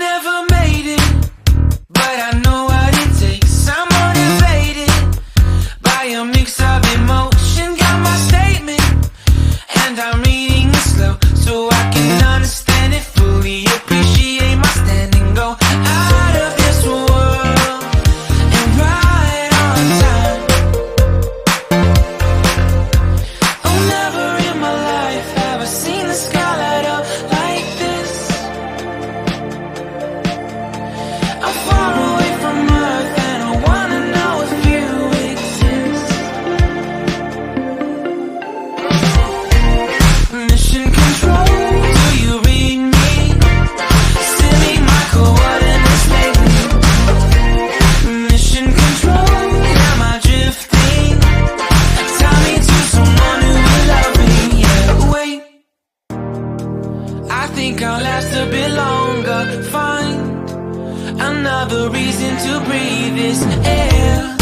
never made it, but I know what it takes. I'm motivated by a mix of emotion. Got my statement, and I'm reading it slow so I can understand it fully. Appreciate my standing, go out of this world and right on time. Oh, never in my life have I seen the sky light up like this. I'm far away from Earth and I wanna know if you exist. Mission control, do you read me? Send me my coordinates lately. Mission control, am I drifting? Tie me to someone who will love me. Yeah, wait, I think I'll last a bit longer. Find another reason to breathe this air,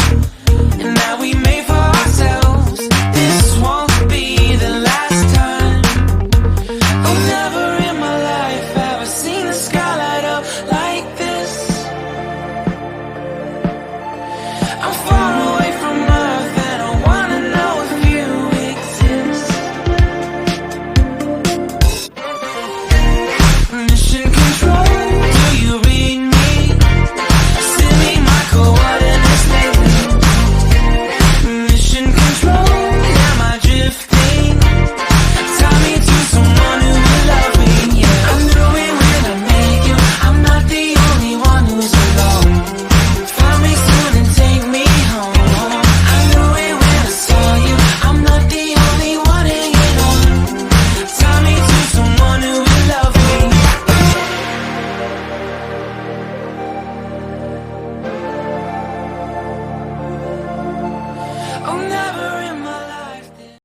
and now we made for